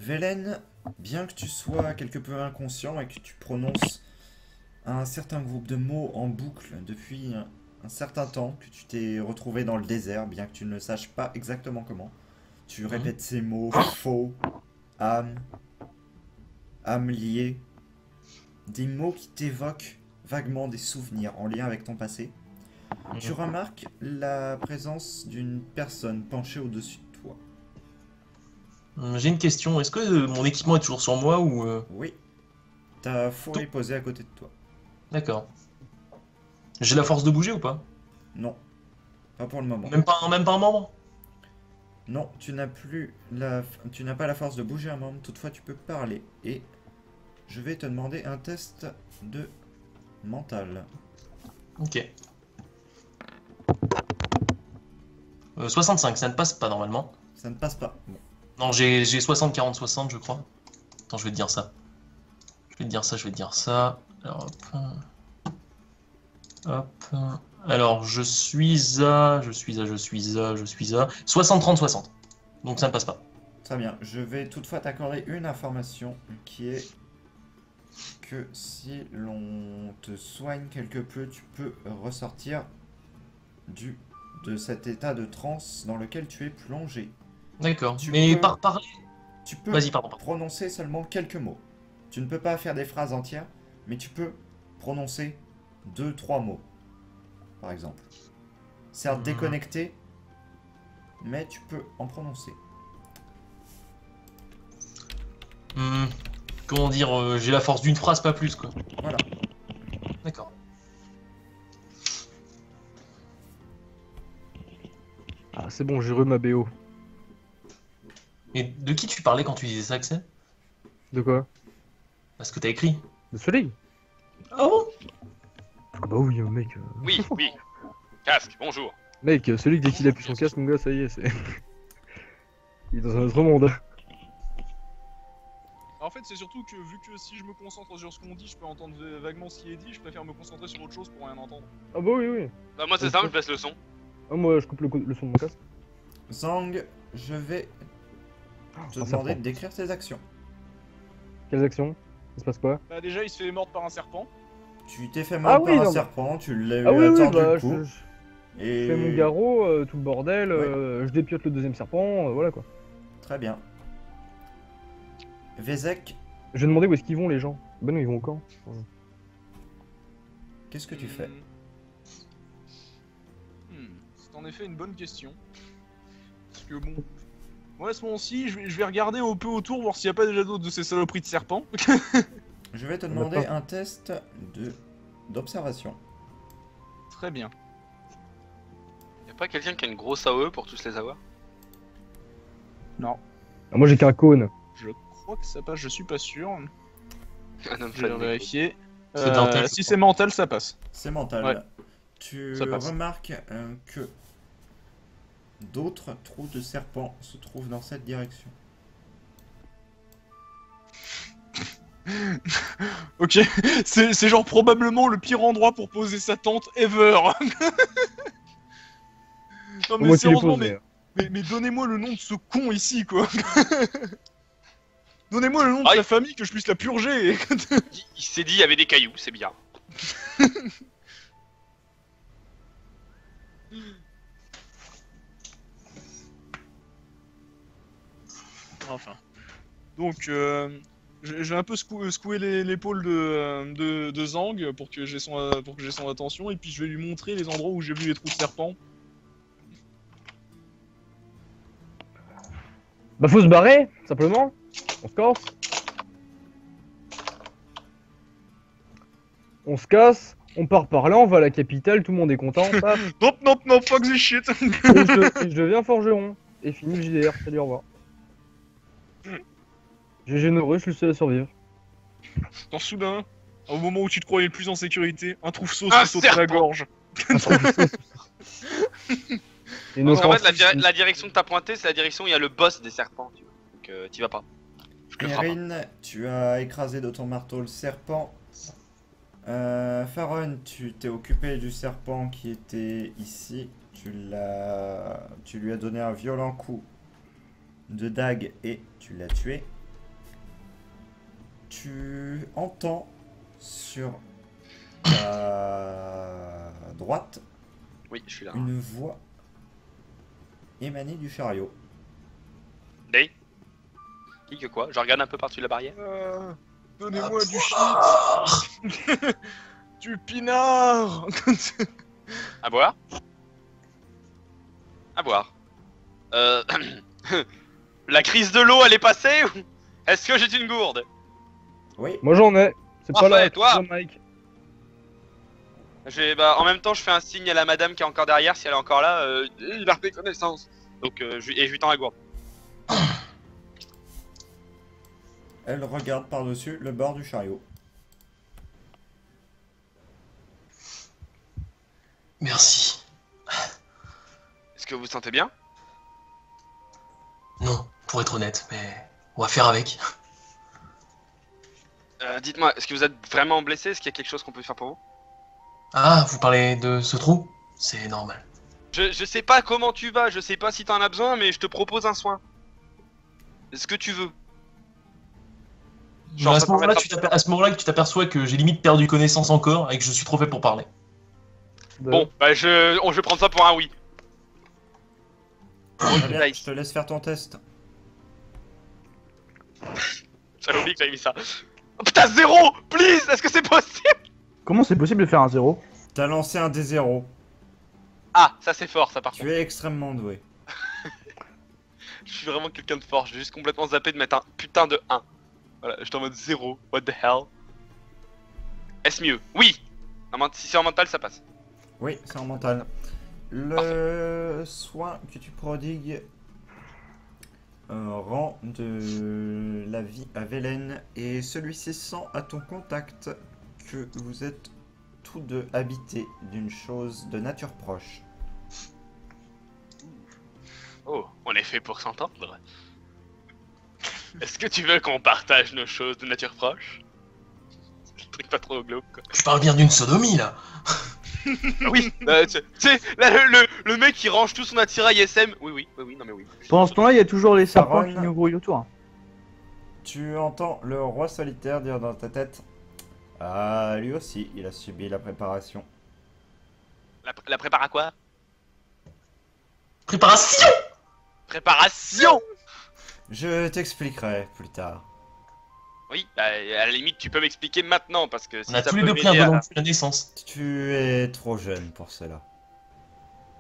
Velen, bien que tu sois quelque peu inconscient et que tu prononces un certain groupe de mots en boucle depuis un certain temps, que tu t'es retrouvé dans le désert, bien que tu ne saches pas exactement comment, tu Mhm. répètes ces mots faux, âme, âme liée, des mots qui t'évoquent vaguement des souvenirs en lien avec ton passé. Tu Mhm. remarques la présence d'une personne penchée au-dessus de toi. J'ai une question. Est-ce que mon équipement est toujours sur moi ou Oui, ta fouet tout- est posée à côté de toi. D'accord. J'ai la force de bouger ou pas? Non, pas pour le moment. Même pas un membre? Non, tu n'as pas la force de bouger un membre, toutefois tu peux parler. Et je vais te demander un test de mental. Ok. 65, ça ne passe pas normalement. Ça ne passe pas. Bon, Non, j'ai 60, 40, 60, je crois. Attends, je vais te dire ça. Je vais te dire ça, je vais te dire ça. Alors, hop. Alors, je suis à 60, 30, 60. Donc ça ne passe pas. très bien. Je vais toutefois t'accorder une information qui est que si l'on te soigne quelque peu, tu peux ressortir du, de cet état de transe dans lequel tu es plongé. D'accord. Tu Mais peux, par parler. tu peux Vas-y, pardon. prononcer seulement quelques mots. Tu ne peux pas faire des phrases entières, mais tu peux prononcer deux, trois mots, par exemple. Certes Hmm, déconnecté, mais tu peux en prononcer. hmm, comment dire, j'ai la force d'une phrase, pas plus, quoi. Voilà. D'accord. Ah, c'est bon, j'ai re ma BO. Et de qui tu parlais quand tu disais ça, Axel? De quoi? Parce que t'as écrit. De Soleil? Ah bon? Ah bah oui, mec. Oui, oui. Casque, bonjour. Mec, celui dès qu'il appuie son casque, mon gars, ça y est, c'est. Il est dans un autre monde. En fait, c'est surtout que vu que si je me concentre sur ce qu'on dit, je peux entendre vaguement ce qui est dit, je préfère me concentrer sur autre chose pour rien entendre. Ah bah oui, oui. Bah, moi, c'est simple, je baisse le son. Ah, moi, je coupe le son de mon casque. Zang, je vais te Un demander serpent. de décrire tes actions. Quelles actions? Il se passe quoi? Bah déjà, il se fait mordre par un serpent. Tu t'es fait Ah mordre oui, par un non, serpent, tu l'as Ah eu oui, à oui, tordre bah, le cou. je fais mon Et... garrot, tout le bordel, Oui, je dépiote le deuxième serpent, voilà quoi. très bien. Vezek, Je vais demander où est-ce qu'ils vont les gens. Bah non, ils vont au camp. qu'est-ce que tu fais? C'est en effet une bonne question. Parce que bon... Moi, à ce moment-ci, je vais regarder un peu autour, voir s'il n'y a pas déjà d'autres de ces saloperies de serpents. Je vais te On a demander pas. un test d'observation. Très bien. Y'a pas quelqu'un qui a une grosse AOE pour tous les avoir? Non. Ah, moi j'ai qu'un cône. Je crois que ça passe, je suis pas sûr. Un homme Je vais fan de vérifier. C'est dental, je Si crois. c'est mental, ça passe. C'est mental. Ouais, Tu ça passe. remarques que d'autres trous de serpents se trouvent dans cette direction. Ok, c'est genre probablement le pire endroit pour poser sa tente ever. Non mais Moi qui les sérieusement, pose, mais donnez-moi le nom de ce con ici, quoi. Donnez-moi le nom de Ah, sa famille que je puisse la purger. il s'est dit il y avait des cailloux, c'est bien. Enfin. Donc, je vais un peu secouer l'épaule de Zang pour que j'ai son attention, et puis je vais lui montrer les endroits où j'ai vu les trous de serpent. Bah faut se barrer, simplement. On se casse. On se casse, on part par là, on va à la capitale, tout le monde est content. Paf. Nope, nope, nope, fuck this shit. Et je deviens forgeron. Et fini le JDR, salut, au revoir. J'ai généreux, je suis le seul à survivre. Quand soudain, au moment où tu te croyais le plus en sécurité, un trouve-sauce Un te saute à la serpent. gorge. Et Parce qu'en fait, offensive. la direction que t'as pointée, c'est la direction où il y a le boss des serpents, tu vois. Donc, t'y vas pas. Je te le ferai pas. Erin, tu as écrasé de ton marteau le serpent. Faron, tu t'es occupé du serpent qui était ici. Tu lui as donné un violent coup de dague et tu l'as tué. tu entends sur ta droite Oui, je suis là. une voix émanée du chariot. Day. Qui que quoi? Je regarde un peu par-dessus la barrière. Donnez-moi du shit. Du pinard. À boire? À boire. La crise de l'eau, elle est passée ou... Est-ce que j'ai une gourde? Oui, Moi j'en ai. C'est pas Parfait, là. toi c'est pas Mike. Bah, en même temps, je fais un signe à la madame qui est encore derrière, si elle est encore là. Il a repris connaissance. Donc, je lui tends la gourde. elle regarde par-dessus le bord du chariot. Merci. Est-ce que vous vous sentez bien? Non, pour être honnête, mais on va faire avec. Dites-moi, est-ce que vous êtes vraiment blessé? Est-ce qu'il y a quelque chose qu'on peut faire pour vous? Ah, vous parlez de ce trou? C'est normal. Je sais pas comment tu vas, je sais pas si t'en as besoin, mais je te propose un soin. Est-ce que tu veux? Genre, à ça ce moment-là, permettra- à ce moment-là que tu t'aperçois que j'ai limite perdu connaissance encore et que je suis trop fait pour parler. Bon, bah je vais prendre ça pour un oui. Très bien, Nice. je te laisse faire ton test. J'avais oublié que j'avais mis ça. Oh, putain, 0! Please! Est-ce que c'est possible? Comment c'est possible de faire un 0? T'as lancé un D0. Ah, ça c'est fort, ça par contre. Tu es extrêmement doué. Je suis vraiment quelqu'un de fort, j'ai juste complètement zappé de mettre un putain de 1. Voilà, j'étais en mode 0. What the hell? Est-ce mieux? Oui! Si c'est en mental, ça passe. Oui, c'est en mental. Le soin que tu prodigues rend de la vie à Velen et celui-ci sent à ton contact que vous êtes tous deux habités d'une chose de nature proche. Oh, on est fait pour s'entendre. Est-ce que tu veux qu'on partage nos choses de nature proche? C'est le truc pas trop glauque quoi. Je parle bien d'une sodomie là. Oui, tu sais, là, le mec qui range tout son attirail SM. Oui, non mais oui. Pendant ce temps-là, il y a toujours les serpents Aaron. qui nous grouillent autour. Tu entends le roi solitaire dire dans ta tête: ah, lui aussi, il a subi la préparation. La prépare à quoi? Préparation. Préparation! Je t'expliquerai plus tard. Oui, bah, à la limite, tu peux m'expliquer maintenant parce que si On a ça tous les peut deux pris un m'aider à- volant de la naissance. Tu es trop jeune pour cela.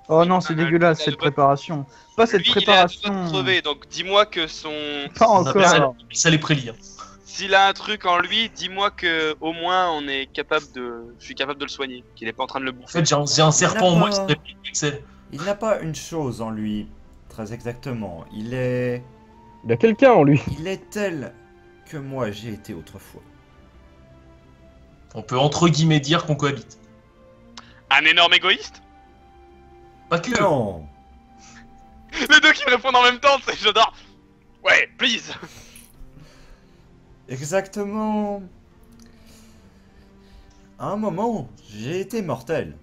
Oh non, c'est dégueulasse il a cette le droit- préparation. Pas cette Lui, il a tout préparation. crever, donc dis-moi que son. Pas On appelle ça, encore. ça les prélire. S'il a un truc en lui, dis-moi que au moins on est capable de. Je suis capable de le soigner, qu'il est pas en train de le En bouffer. fait, j'ai un serpent en moi qui pas- s'appelle Excel. Il n'a pas une chose en lui, très exactement. Il est Il y a quelqu'un en lui. tel que moi j'ai été autrefois. On peut entre guillemets dire qu'on cohabite. Un énorme égoïste? Pas que. Non. Les deux qui me répondent en même temps, c'est j'adore. Ouais, please. Exactement. À un moment, j'ai été mortel.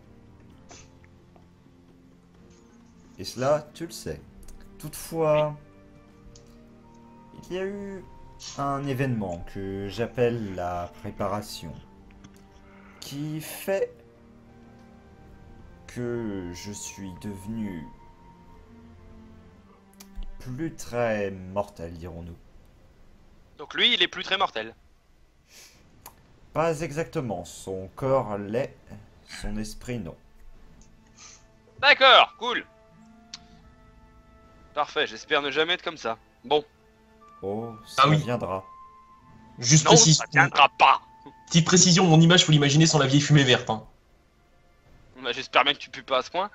Et cela, tu le sais. Toutefois, il y a eu un événement que j'appelle la préparation, qui fait que je suis devenu plus très mortel, dirons-nous. Donc lui, il est plus très mortel. Pas exactement, son corps l'est, son esprit non. D'accord, cool. Parfait, j'espère ne jamais être comme ça. Bon, Oh, ça Ah oui. viendra. Juste non, précision. ça viendra pas. Petite précision, mon image, faut l'imaginer sans la vieille fumée verte. Hein. Bah, j'espère bien que tu pues pas à ce point.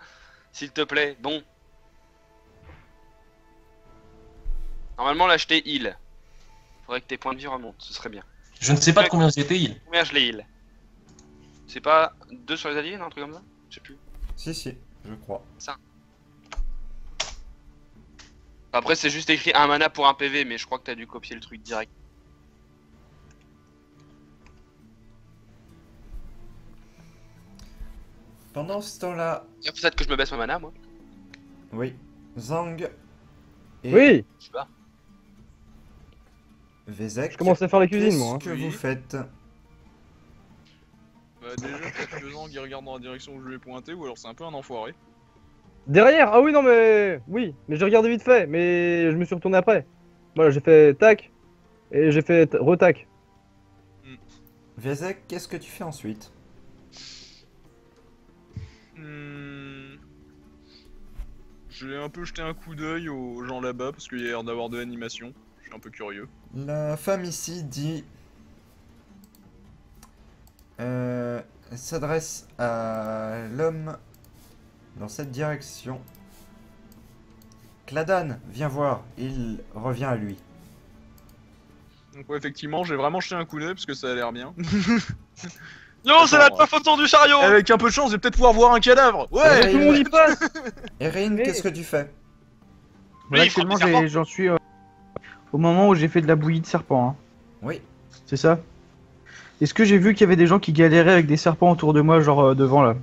S'il te plaît, bon. Normalement, là, je t'ai heal. Faudrait que tes points de vie remontent, ce serait bien. Je ne sais pas de combien j'étais il. Combien je les heal? C'est pas 2 sur les alliés, non, un truc comme ça? Je sais plus. Si, je crois. Après, c'est juste écrit un mana pour un PV, mais je crois que t'as dû copier le truc direct. Pendant ce temps-là, Peut-être que je me baisse ma mana, moi. oui, Zhang et Oui. Je sais pas. Vézek, Je commence à faire la cuisine, moi. Hein. qu'est-ce que vous faites? Bah déjà, peut-être que Zang il regarde dans la direction où je lui ai pointé, ou alors c'est un peu un enfoiré. Derrière! Ah oui, non, mais. Oui, mais j'ai regardé vite fait, mais je me suis retourné après. Voilà, j'ai fait tac, et j'ai fait retac. Vézek, qu'est-ce que tu fais ensuite? Je vais un peu jeter un coup d'œil aux gens là-bas, parce qu'il y a l'air d'avoir de l'animation. Je suis un peu curieux. La femme ici dit... s'adresse à l'homme dans cette direction. Cladan, viens voir, il revient à lui. Donc ouais, effectivement, j'ai vraiment jeté un coup d'œil, parce que ça a l'air bien. Non, c'est la façon du chariot. Avec un peu de chance, je vais peut-être pouvoir voir un cadavre. Ouais. Tout le monde y passe! Erin, Mais- qu'est-ce que tu fais? Lui, il actuellement, frappe des serpents. j'en suis au moment où j'ai fait de la bouillie de serpent. Hein. Oui. C'est ça? Est-ce que j'ai vu qu'il y avait des gens qui galéraient avec des serpents autour de moi, genre devant là?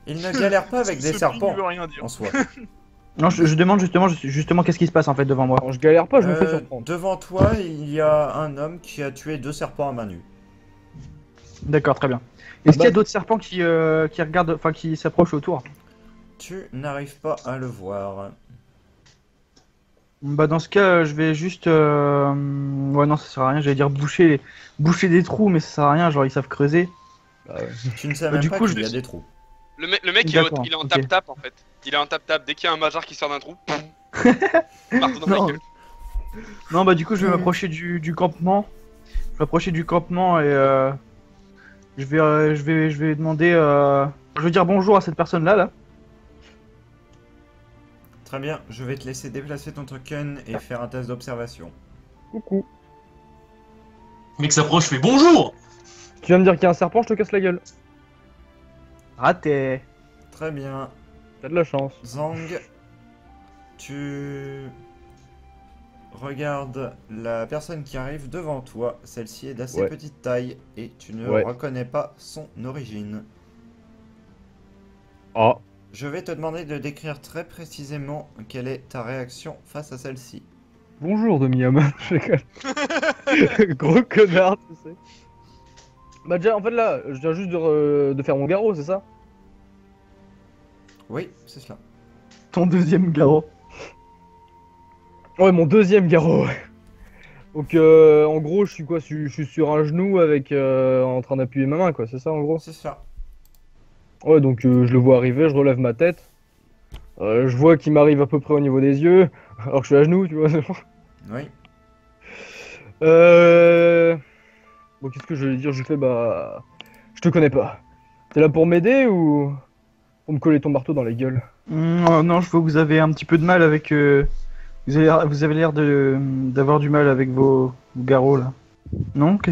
Il ne galère pas avec des Ce serpents ping veut rien dire. en soi. Non, je demande justement qu'est-ce qui se passe en fait devant moi. Alors, je galère pas, je me fais surprendre. Devant toi, il y a un homme qui a tué 2 serpents à main nue. D'accord, très bien. Est-ce qu'il y bah- a d'autres serpents qui regardent, enfin qui s'approchent autour? Tu n'arrives pas à le voir. Bah dans ce cas, je vais juste, ouais non, ça sert à rien. J'allais dire boucher des trous, mais ça sert à rien. Genre ils savent creuser. Bah ouais. Tu ne sais même du pas coup, qu'il y a je- des trous. Le mec D'accord, il est en ok. tap-tap en fait. Il est en tap-tap. Dès qu'il y a un major qui sort d'un trou, marteau dans la Non. gueule. Non, bah du coup, je vais m'approcher du campement. Je vais m'approcher du campement et je vais demander. Je vais dire bonjour à cette personne-là, là. Très bien, je vais te laisser déplacer ton token et faire un test d'observation. Coucou. Le mec s'approche, fait bonjour. Tu vas me dire qu'il y a un serpent, je te casse la gueule. Raté. Très bien. T'as de la chance. Zang, tu regardes la personne qui arrive devant toi. Celle-ci est d'assez Ouais. petite taille et tu ne Ouais. reconnais pas son origine. Ah. Je vais te demander de décrire très précisément quelle est ta réaction face à celle-ci. Bonjour, Demi-Homme. Je rigole. Gros connard, tu sais. Bah, déjà, en fait, là, je viens juste de faire mon garrot, c'est ça? Oui, c'est cela. Ton deuxième garrot. Ouais, mon deuxième garrot, ouais. Donc, en gros, je suis quoi? Je suis sur un genou avec. En train d'appuyer ma main, quoi, c'est ça, en gros? C'est cela. Ouais, donc je le vois arriver, je relève ma tête. Je vois qu'il m'arrive à peu près au niveau des yeux, alors que je suis à genoux, tu vois. Oui. Bon, qu'est-ce que je vais lui dire? Je lui fais, bah. Je te connais pas. T'es là pour m'aider ou pour me coller ton marteau dans la gueule? Non, je vois que vous avez un petit peu de mal avec. Vous avez l'air d'avoir du mal avec vos garrots là. Non? Ok.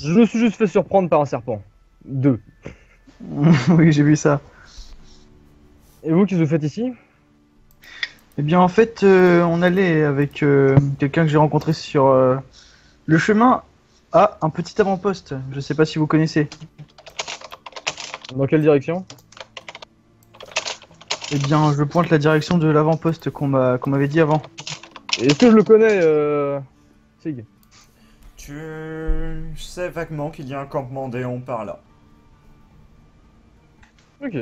Je me suis juste fait surprendre par un serpent. 2. Oui, j'ai vu ça. Et vous, qu'est-ce que vous faites ici? Eh bien, en fait, on allait avec quelqu'un que j'ai rencontré sur le chemin à un petit avant-poste. Je sais pas si vous connaissez. Dans quelle direction? Eh bien, je pointe la direction de l'avant-poste qu'on m'avait dit avant. Et est-ce que je le connais, Sig? Tu sais vaguement qu'il y a un campement d'éon par là. Ok.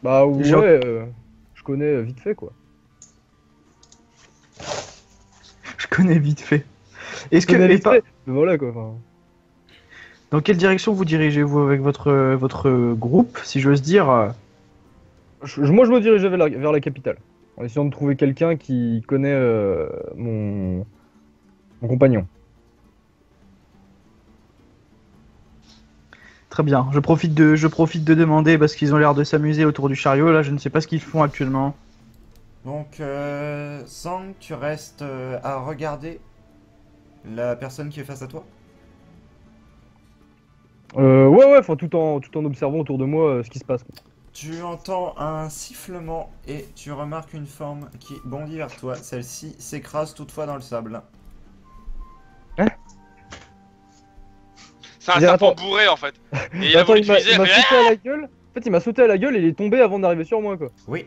Bah, ouais, Je- je connais vite fait, quoi. Je connais vite fait. Est-ce Je connais que vite fait, mais voilà, quoi. Enfin, dans quelle direction vous dirigez-vous avec votre groupe, si j'ose dire moi, je me dirigeais vers la capitale, en essayant de trouver quelqu'un qui connaît mon compagnon. Très bien. Je profite de demander parce qu'ils ont l'air de s'amuser autour du chariot. Là, je ne sais pas ce qu'ils font actuellement. Donc, Zang, tu restes à regarder la personne qui est face à toi. Ouais, enfin, tout en observant autour de moi ce qui se passe, quoi. Tu entends un sifflement et tu remarques une forme qui bondit vers toi. Celle-ci s'écrase toutefois dans le sable. C'est un Mais serpent attends. bourré en fait. Et il a Attends, voulu il m'a utiliser. il m'a sauté à la gueule. En fait, il m'a sauté à la gueule et il est tombé avant d'arriver sur moi, quoi. Oui.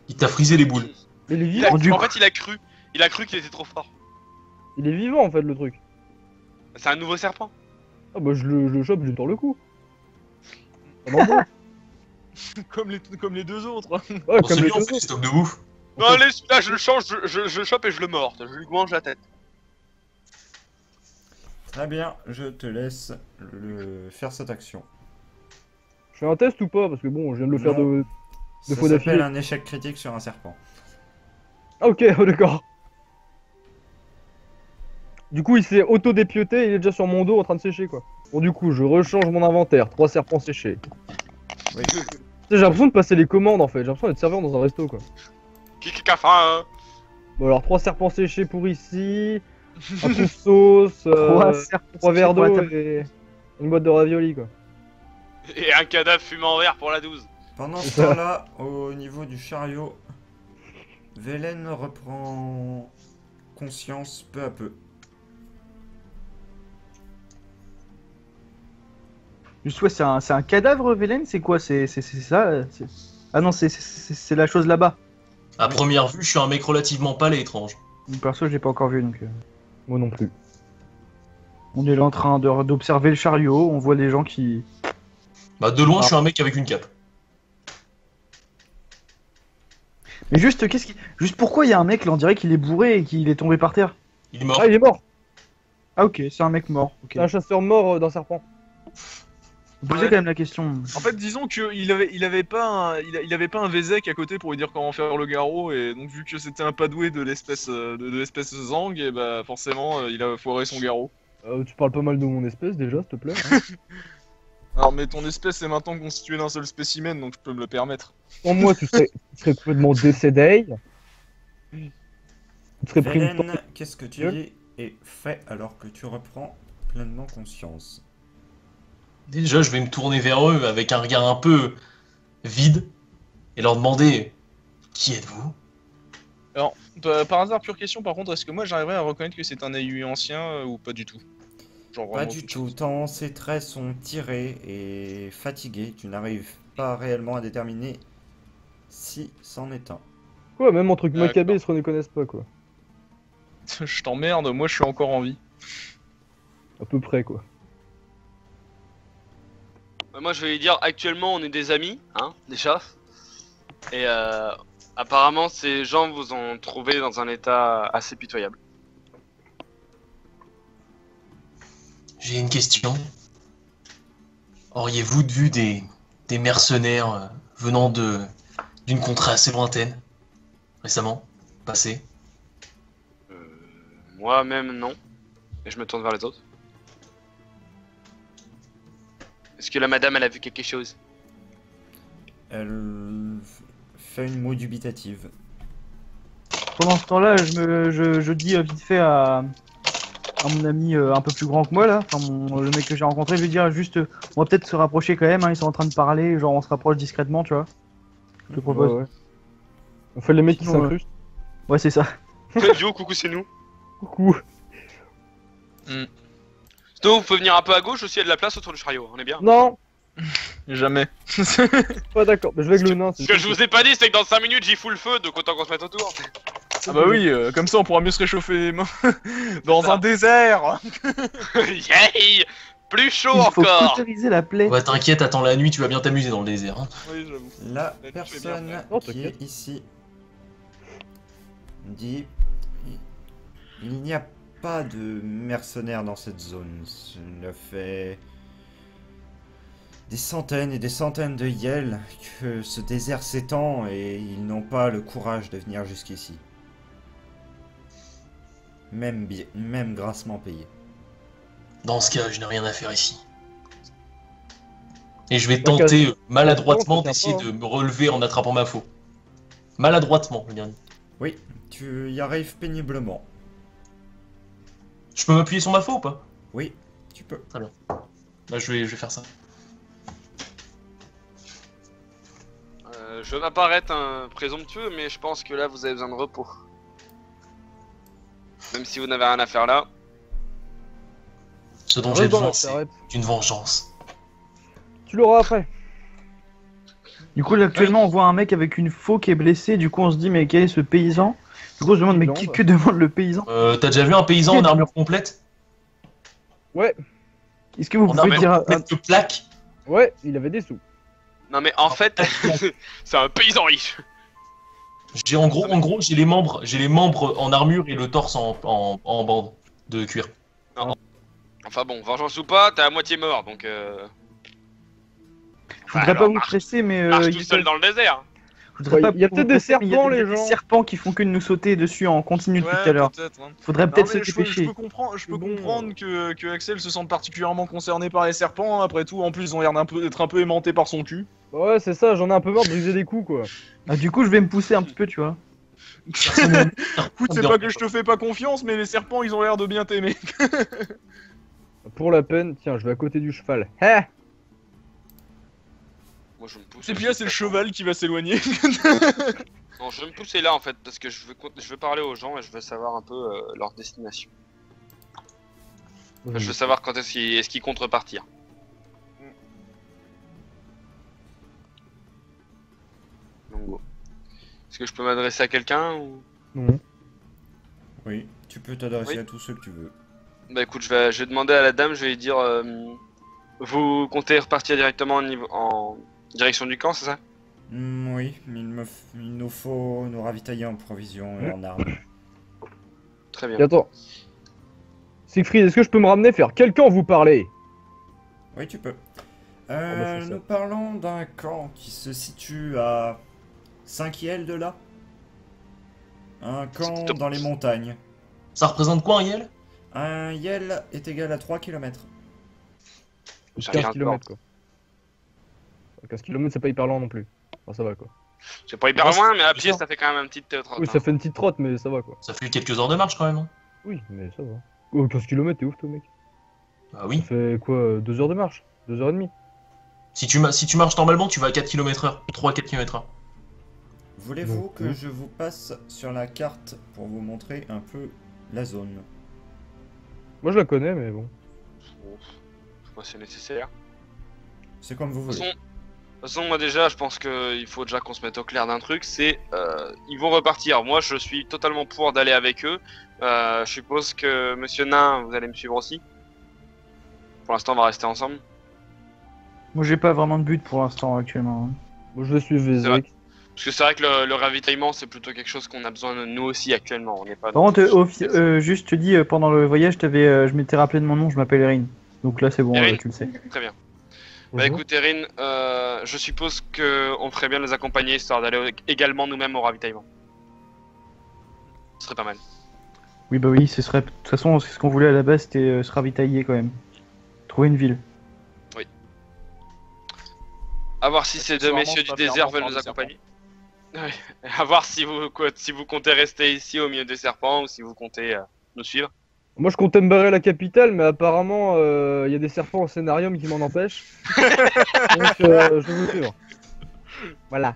Il t'a frisé les boules. Mais il est Il vivant. a- Du en coup- fait, il a cru. Il a cru qu'il était trop fort. Il est vivant en fait le truc. C'est un nouveau serpent. Ah bah je le chope, je lui tords le cou. Ah non, bon. Comme les deux autres. Ouais, Pour comme celui les on deux fait des autres. stocks de bouffe. Non, allez, celui-là, je le change, je le chope et je le morte. Je lui mange la tête. Très bien, je te laisse faire cette action. Je fais un test ou pas? Parce que bon, je viens de le faire Non. de Ça fois s'appelle d'affilée. un échec critique sur un serpent. Ah ok, oh, d'accord. Du coup, il s'est auto-dépioté, il est déjà sur mon dos en train de sécher quoi. Bon, du coup, je rechange mon inventaire. 3 serpents séchés. Oui. Tu sais, j'ai l'impression de passer les commandes en fait. J'ai l'impression d'être serveur dans un resto quoi. Qui a faim, hein. Bon, alors 3 serpents séchés pour ici. Un coup de sauce. 3 verres pour la d'eau table. et une boîte de raviolis quoi. Et un cadavre fumant vert pour la 12. Pendant C'est ce ça. temps-là, au niveau du chariot, Velen reprend conscience peu à peu. Juste, ouais, c'est un cadavre, Velen? C'est quoi? C'est ça? Ah non, c'est la chose là-bas. À première vue, je suis un mec relativement pâle et étrange. Perso, j'ai pas encore vu donc. Moi non plus. On est là en train d'observer le chariot, on voit les gens qui. Bah, de loin, je suis un mec avec une cape. Mais juste, juste pourquoi il y a un mec là, on dirait qu'il est bourré et qu'il est tombé par terre? Il est mort. Ah, il est mort. Ah ok, c'est un mec mort. Ok. C'est un chasseur mort d'un serpent. Vous posez Ouais. quand même la question. En fait, disons qu'il avait pas un Vézek à côté pour lui dire comment faire le garrot, et donc vu que c'était un padoué de l'espèce de l'espèce Zang, et bah forcément il a foiré son garrot. Tu parles pas mal de mon espèce déjà, s'il te plaît. Hein. Alors mais ton espèce est maintenant constituée d'un seul spécimen, donc je peux me le permettre. Sans moi, tu serais complètement décédé. Tu serais pris une Velen, qu'est-ce que tu Gueule. dis est fait alors que tu reprends pleinement conscience. Déjà, je vais me tourner vers eux avec un regard un peu vide et leur demander qui êtes-vous? Alors, par hasard, pure question, par contre, est-ce que moi j'arriverais à reconnaître que c'est un AU ancien ou pas du tout? Genre Pas vraiment du toute tout, chose. tant ces traits sont tirés et fatigués, tu n'arrives pas réellement à déterminer si c'en est un. Quoi, même entre D'accord. Maccabée, ils se reconnaissent pas quoi. Je t'emmerde, moi je suis encore en vie. À peu près quoi. Moi, je vais lui dire, actuellement, on est des amis, hein, déjà. Et apparemment, ces gens vous ont trouvé dans un état assez pitoyable. J'ai une question. Auriez-vous vu des mercenaires venant d'une contrée assez lointaine récemment, passé? Moi-même, non. Et je me tourne vers les autres. Est-ce que la madame, elle a vu quelque chose? Elle fait une moue dubitative. Pendant ce temps-là, je dis vite fait à mon ami un peu plus grand que moi là, enfin le mec que j'ai rencontré, je lui dire juste, on va peut-être se rapprocher quand même, hein, ils sont en train de parler, genre on se rapproche discrètement, tu vois. Je te propose. Ouais, ouais. On fait les mecs qui Sinon, s'incrustent. Ouais, c'est ça. Yo, coucou, c'est nous. Coucou. Sinon, vous pouvez venir un peu à gauche aussi, il y a de la place autour du chariot, on est bien. Non, Jamais. pas d'accord. Mais je vais avec le nain. Ce que je vous ai pas dit, c'est que dans 5 minutes, j'y fous le feu, donc autant qu'on se mette autour. Ah bah oui, comme ça on pourra mieux se réchauffer les mains. Dans ça. un désert. Yay! Plus chaud Il faut encore! cauteriser la plaie. Ouais, t'inquiète, attends la nuit, tu vas bien t'amuser dans le désert. Hein. Oui, j'avoue. La Elle fait bien personne faire. Oh, qui t'inquiète. est ici dit il n'y a pas de mercenaires dans cette zone. Cela fait des centaines et des centaines de yels que ce désert s'étend et ils n'ont pas le courage de venir jusqu'ici. Même grassement payé. Dans ce cas, je n'ai rien à faire ici. Et je vais Bah, tenter quasi- maladroitement quasiment, d'essayer ça tient de me relever en attrapant ma faux. Maladroitement, je veux dire. Oui, tu y arrives péniblement. Je peux m'appuyer sur ma faux ou pas? Oui, tu peux. Bah, je vais faire ça. Je vais m'apparaître un présomptueux, mais je pense que là, vous avez besoin de repos. Même si vous n'avez rien à faire là. Ce dont j'ai Reste dans besoin, la c'est charrette. d'une vengeance. Tu l'auras après. Du coup, là, actuellement, on voit un mec avec une faux qui est blessé, du coup on se dit mais quel est ce paysan? Du coup, je demande, mais Blanc, bah. que demande le paysan? T'as déjà vu un paysan en armure complète? Ouais, Est-ce que vous En pouvez armure dire complète de plaques? ouais, il avait des sous. Non mais en fait, c'est un paysan riche. En gros, j'ai les membres en armure et le torse en bande de cuir. Enfin bon, vengeance ou pas, t'es à moitié mort, donc Je voudrais pas alors, vous marche- presser, mais marche il tout y a seul dans le désert. je voudrais Ouais, pas il y a vous peut-être des presser, mais il y a serpents, des les gens. serpents qui font que de nous sauter dessus en continu depuis tout à l'heure. peut-être. Hein. Faudrait Non, peut-être se mais je dépêcher. peux comprendre, Mais bon, comprendre que Axel se sente particulièrement concerné par les serpents. Après tout, en plus, ils ont l'air d'être un peu aimantés par son cul. Ouais, c'est ça, j'en ai un peu marre de briser des coups, quoi. Ah, du coup, je vais me pousser un petit peu, tu vois. Écoute, c'est pas que je te fais pas confiance, mais les serpents, ils ont l'air de bien t'aimer. Pour la peine, tiens, je vais à côté du cheval. Hé. Moi je me pousse. Et puis là, c'est le cheval qui va s'éloigner. Non, je vais me pousser là en fait, parce que je veux parler aux gens et je veux savoir un peu leur destination. Enfin, je veux savoir quand est-ce qu'ils comptent repartir. Donc bon. Est-ce que je peux m'adresser à quelqu'un ou... Non. Oui, tu peux t'adresser Oui. à tous ceux que tu veux. Bah écoute, je vais demander à la dame, je vais lui dire... vous comptez repartir directement en direction du camp, c'est ça? Oui, il nous faut nous ravitailler en provisions et en armes. Très bien. Et attends. Siegfried, est-ce que je peux me ramener faire quel camp vous parlez? Oui, tu peux. bah, c'est ça. Nous parlons d'un camp qui se situe à 5 yels de là. Un camp Stop. dans les montagnes. Ça représente quoi un yel? Un yel est égal à 3 km. Ça 15 vient km, quoi. 15 km, c'est pas hyper lent non plus. Enfin, ça va, quoi. C'est pas hyper Ouais, loin, mais à c'est pied bizarre. ça fait quand même un petit trotte. Oui, hein. ça fait une petite trotte, mais ça va, quoi. Ça fait quelques heures de marche quand même. Hein. Oui, mais ça va. Oh, 15 km, t'es ouf, toi, mec. Bah Ça oui. fait quoi, 2 heures de marche? 2 heures et demie? Si tu marches normalement, tu vas à 4 km/h. 3-4 km/h. Voulez-vous Donc, que oui. je vous passe sur la carte pour vous montrer un peu la zone? Moi, je la connais, mais bon. Bon, je sais pas si c'est nécessaire. C'est comme vous De toute voulez. façon, moi déjà, je pense qu'il faut déjà qu'on se mette au clair d'un truc, c'est ils vont repartir. Moi, je suis totalement pour d'aller avec eux. Je suppose que Monsieur Nain, vous allez me suivre aussi. Pour l'instant, on va rester ensemble. Moi, j'ai pas vraiment de but pour l'instant actuellement. Moi, je vais suivre C'est vrai. Vezek. Parce que c'est vrai que le ravitaillement, c'est plutôt quelque chose qu'on a besoin de nous aussi actuellement. On n'est pas. Par contre, juste te dis, pendant le voyage, je m'étais rappelé de mon nom, je m'appelle Erin. Donc là, c'est bon, Erin. tu le sais. Très bien. Bah écoute, Erin, je suppose qu'on ferait bien de les accompagner histoire d'aller également nous-mêmes au ravitaillement. Ce serait pas mal. Oui, bah oui, ce serait. De toute façon, c'est ce qu'on voulait à la base, c'était se ravitailler quand même. Trouver une ville. À voir si ces deux Accessoirement, messieurs c'est du pas désert faire veulent mort nous par des accompagner. Ouais. À voir si vous comptez rester ici au milieu des serpents ou si vous comptez nous suivre. Moi, je comptais me barrer à la capitale, mais apparemment, il y a des serpents au scénarium qui m'en empêchent. Donc, je vais vous suivre. Voilà.